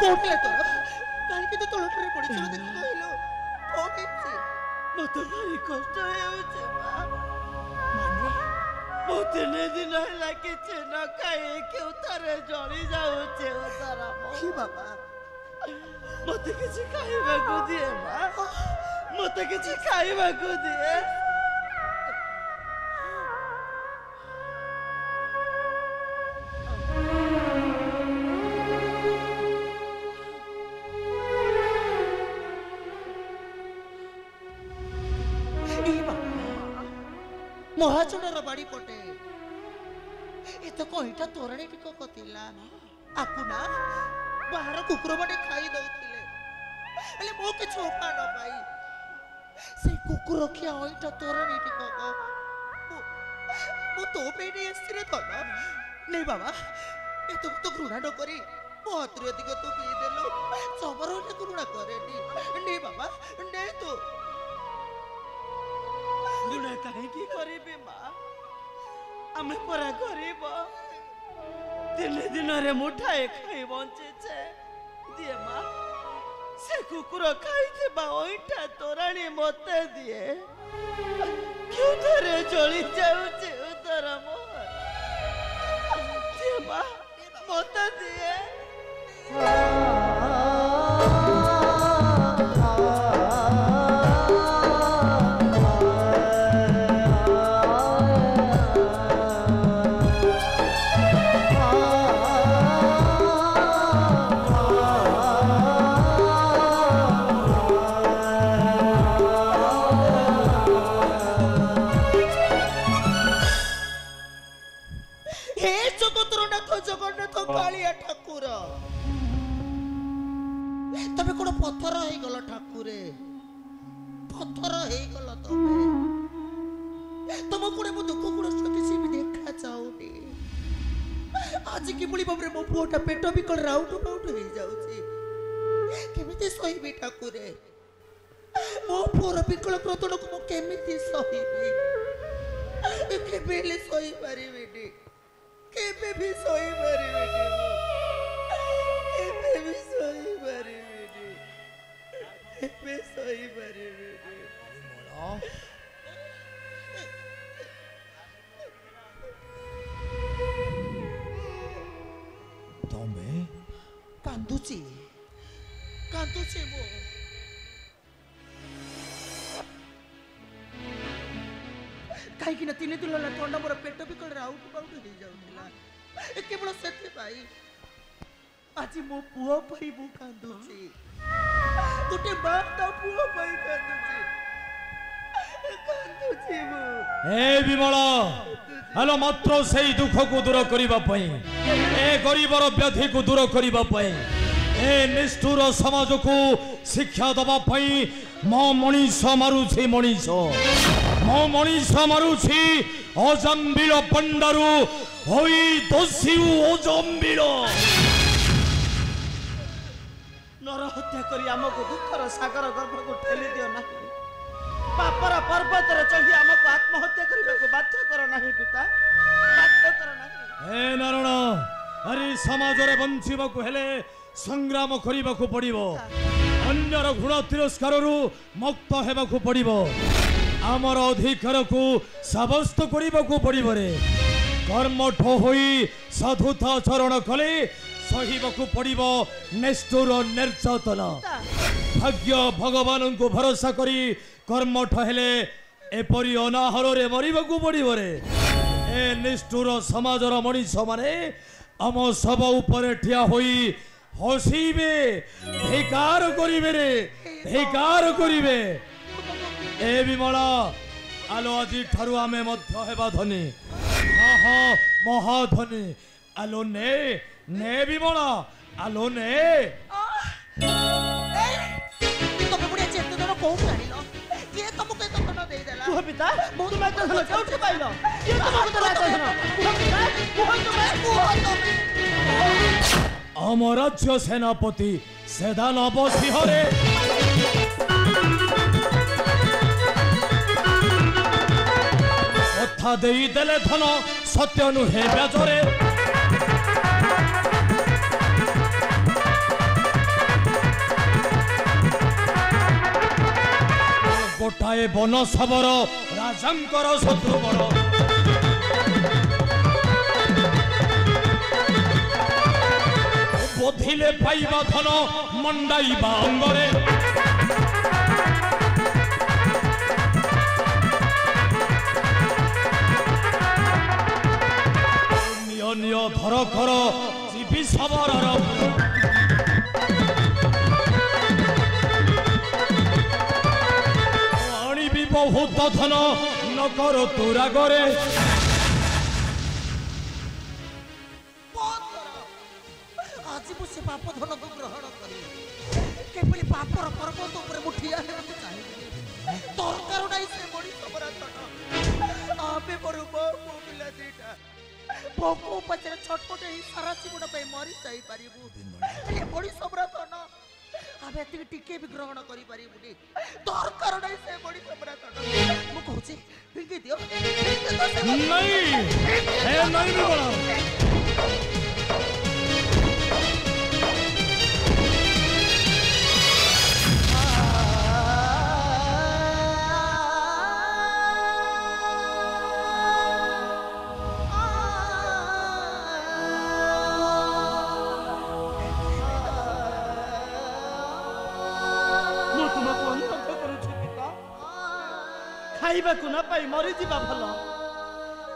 कोठले तोर काहे कि तो तोलटरे पड़ी चलो देख कहलो कोठे मते भारी कष्ट होउछे माने बहुतने दिन होला किछ न खाए क्यों तारे जली जाउछे ओ तारा की बाबा मते किछ खाइबा को दिए मां मते किछ खाइबा को दिए महाजनर बाड़ी पटे ये तो कहीटा तोरणी टिक कथिला आकु ना बाहर कुकुर बटे खाई दउथिले हेले मो के छोपा न पाई से कुकुर खिया ओइटा तोरणी टिक को मो तो पेनी एस्तिरे तो नहीं बाबा ए तो घृणा न करी मो अत्यधिक तो पी देलो समर ने घृणा करेनी नहीं बाबा नहीं तो घृणा कहीं करेबे माँ आमे परा गरीब दिन दिन रे मुठाए खाई बंचे छे दिए माँ से कुकुर खाई थे बा ओइठा तोराणी मते दिए क्यों धरे जली जाउछे उदर मोह दिए माँ मते दिए जगन्नाथ कालिया ठाकुर तबे कोन पत्थर हे गल ठाकुरे पत्थर हे गल तबे तुम कोने मो दुख गुण किसी भी देखा चाउनी आज की बुली बाबरे मो पुओटा पेट बिकल राउट राउट हे जाउची केमिति सहीबी ठाकुरे मो पुओर बिकल क्रतन को मो केमिति सहीबी केबेले सही पारिबिनी केबे भी सोई मरी बेटी केबे भी सोई मरी बेटी केबे सोई मरी बेटी मोला तमे कांदुची मो कहीं ना तीन दिन ला थंडा मोर पेट भी कल राउट पाउट हो जाउला ए केवल सेते भाई आज मो पुओ पई बु कांदुची तुटे बाप ता पुओ पई कांदुची मो ए विमला हेलो मात्र सेई दुख को दूर करिबा पई ए गरीबर व्याधि को दूर करिबा पई ए निष्ठुर समाज को शिक्षा दबा पई मो मनीष मारुछि मनीष मो मनीष मारुछि अजम्बिल पंडारु होई दोषी अजम्बिल नर हत्या करी हमको दुखर सागर गर्भ को ठेली दियो ना पापर पर्वत रे चढ़ी हमको आत्महत्या करबे को बाध्य कर नाही पिता बाध्य कर नाही ए नारायण अरे समाज रे बंचिबा को हेले संग्राम करिबा को पड़िबो अन्यर गुण तिरस्कार रु मुक्त हेबा को पड़िबो आमर अधिकार को साब्यस्त करिबा को पड़िबो रे कर्मठ होई साधुता चरण कले सहीबा को पड़िबो निष्ठुर निर्यातन भाग्य भगवान को भरोसा करी कर्मठ हेले एपरी अनाहार रे मरिबा को पड़िबो रे ए निष्ठुर समाजर मनीष माने आम सब ऊपर ठिया होई हसीबे धिकार करिबे रे धिकार करिबे ए विमला आलो आजी ठारु आमे मध्य हेबा धनी हा हा महाधनी आलो ने विमला आलो ने तमे बुढ़िया चेत दर कोन जानिलो ये तुमको ए धन दे देला तू पिता तुम तो धन उठ पाइलो ये तुमको तो धन तुम आम राज्य सेनापति सेदानव सिंहरे कथा देई देले धन सत्य नुहे ब्याजरे गोटाए बन सबर राजांकर शत्रु बड़ बोधिले पाइबा धन मंडाइबा अंगरे निय निय धर कर जीवी सबरर आनिबी बहुत धन नगर तुरागरे आज मुझे पाप धन को ग्रहण करी केवल पापर पर्वत ऊपर मुठिया हेବାକୁ ଚାହିଁବି ଦରକାର ନାହିଁ ସେ ବଡି ସମରାତନ ଆମେ ବଡ ମୋ ପିଲା ଦିଟା ଭୋକ ପଛରେ ଛଟପଟ ହେଇ ସାରା ଜୀବନ ପାଇଁ ମରି ଯାଇପାରିବୁ ହେଲେ ବଡି ସମରାତନ ଆମେ ଏତିକି ଟିକେ ବି ଗ୍ରହଣ କରିପାରିବୁନି ଦରକାର ନାହିଁ ସେ ବଡି ସମରାତନ ମୁଁ କହୁଛି ଫିଙ୍ଗି ଦିଅ नहीं बोला खाइबा को न पाई मरी जीवा भल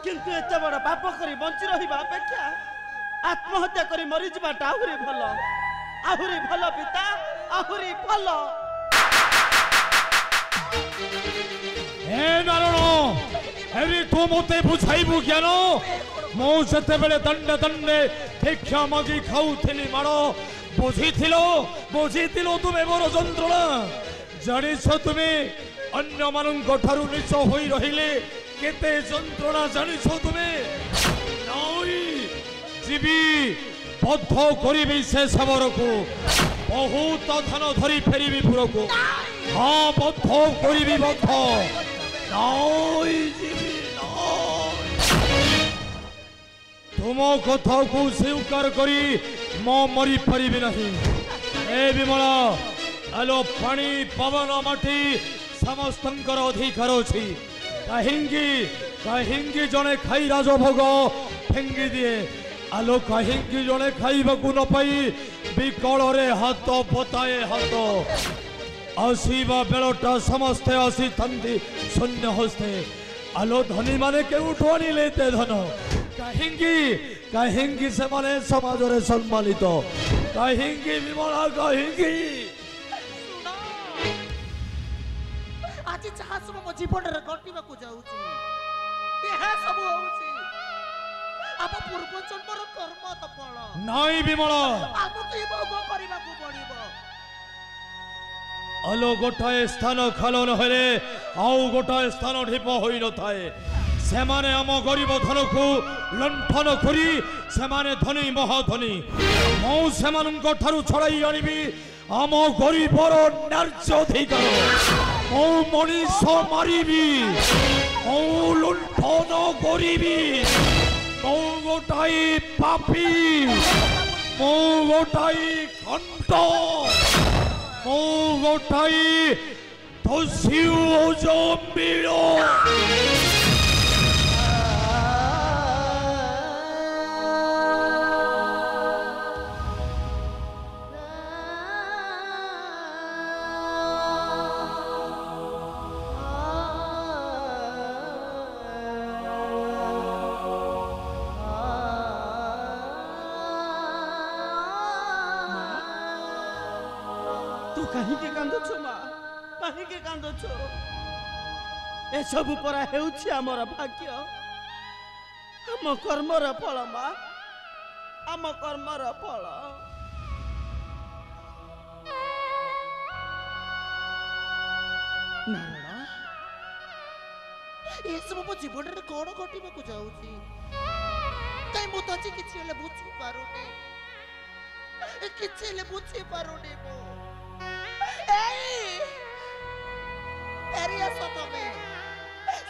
किंतु एते बड़ पाप करी बंची रहिबा अपेक्षा आत्महत्या करी मरी जीवाटा आहुरी भल पिता आहुरी भल हे नारायण एवरी तू मते बुझाइबु ज्ञान मो सेते बेले दंडे दंडे भिक्षा मागी खाउथिली माड़ बुझिथिलो तुमे मोर जंत्रणा जानिछ तुमे अन्य मानक ठारू निच होई रहिले केते जंत्रणा जानिछ तुमे नई जीवी बद्ध करिबे से सबर को बहुत धन धरी फेरिबी पुर को हाँ बद्ध करिबी बद्ध नई जीवी तुम कथा को स्वीकार करी मो मरी परिबी नहीं ए विमला आलो पानी पवन माटी समस्तंकर अधिकार अछि कहिंगी जने खाई राजभोग फेंगी दिए आलो कहिंगी जने खाइबाकू न पाई विकल रे हाथ पताए हाथ आसीबा बेलटा समस्ते आसी थंदी शून्य हस्ते आलो धनी माने केउठो आनिले ते धन कहिंगी से माने समाज रे सम्मानित कहिंगी विमला कहिंगी आज जहाँ सब मो जीवन रे घटिबा को जाउची एहा सब होउची आप पूर्व जन्मर कर्म त फल नाई विमला आमु की भोग करिबा को पड़िबो आलो गोटाए स्थान खाल न हेले आउ गोटाए स्थान ढिप होई न थाए सेमाने आम गरीब धन को लंठन करी सेमाने धनी महाधनी मो सेमानक ठारू छड़ाई आनिबी आम गरीबर न्याय्य अधिकार मो मनीष मारिबी मो लुंठन करिबी मो गोटाई पापी मो गोटाई खंड मो गोटाई दस्यु जमीर कहीं के कांदुछु माँ कहीं के कांदुछु ए सब परा हेउछि हमर भाग्य हम कर्मर फल माँ हम कर्मर फल नारायण ए सब मो जीवन रे कोन घटिबा को जाउची काई मो तो किछि हेले बुझी पारुनी किछि हेले बुझी पारुनी मो एरिया सतमे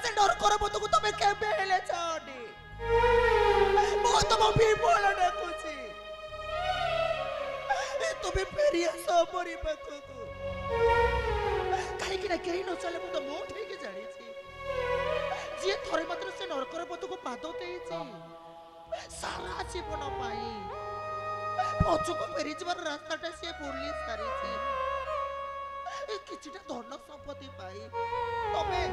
से डर करे मत को तमे केबे हेले छाडी मो तो मो भी बोल डाकुची ए तमे पेरिया सबरी पको को काई कहीं ना कहीं न चले तो मो ठीक जानी जी थरे मात्र से नरकर पथ को पाद देइछि सारा जीवन पाई पछको फेरी जबार रास्ताटा से बुली सारिछि ए किछटा धन संपत्ति पाई तबे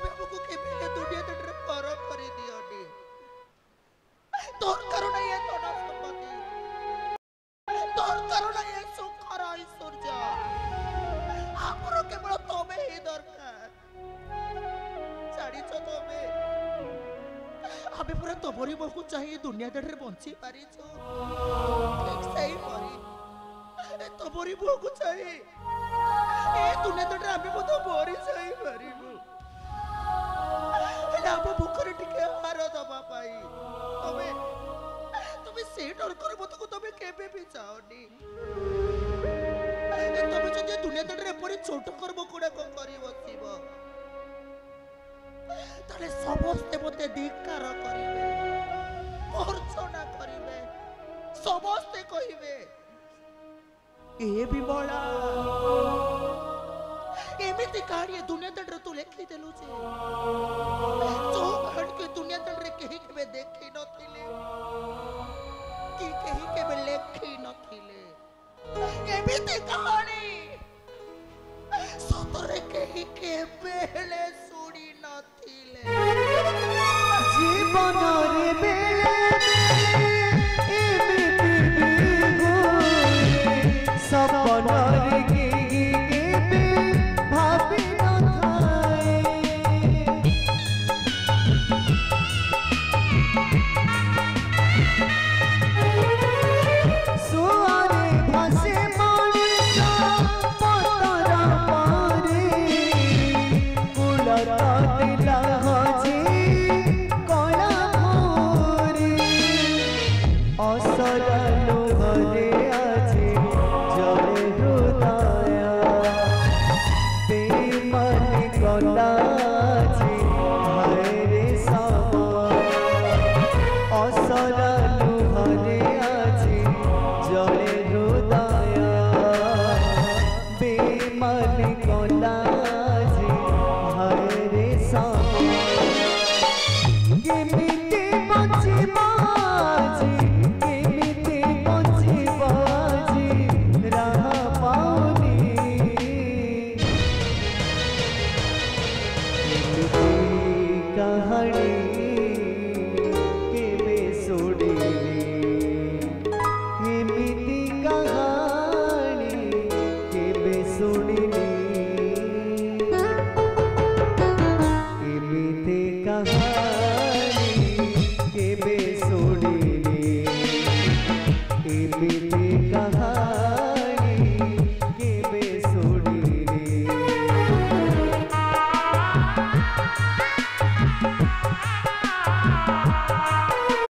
हमको केबे दुनिया तटरे पर करि दियोनी तोर करुणा ये धन संपत्ति तोर करुणा ये सुखर ऐश्वर्य हमरो केवल तबे ही दरकार जानिछ तबे आबे पूरा तबरी बहु चाहिए दुनिया तटरे बंची पारिछु ठीक सही परी तबरी बहु चाहिए ए दुनिया तटरे आबे बतो बोरी सही पारिबु नाम बुकरे टिके हार दबा पाई तबे तबे से डर कर मत को तबे केबे भी चाओनी तबे जदि दुनिया तटरे परी छोट कर्म कोडा को करी बसिबो ताले समस्त मते धिक्कार करिवे अर्चना करिवे समस्त कहिवे ए विमला एमिति कहानी दुनिया तटरे तू लिखि देलु जे जो घट के दुनिया तटरे केही केबे देखि नथिले कि केही केबे लेखि नथिले एमिति कहानी सतरे केही केबे ले सुनी नथिले जीवन रे बेले एमिति बिगो सपन रे केबे भाबी नथाए सुआरे भासे मनुष्य पतरा पारे कुलता दिला हजे कला भोरे असरल घरे आजे जले हृदय बेमन गला जे हरे समय असरल घरे आजे जले हृदय बेमन गला जे हरे समय केमिति बचिबा जी केमिति बचिबा जी राह पाउनी केमिति कहानी केबे सुनिली केमिति कहानी केबे सुनिली केमिति कहानी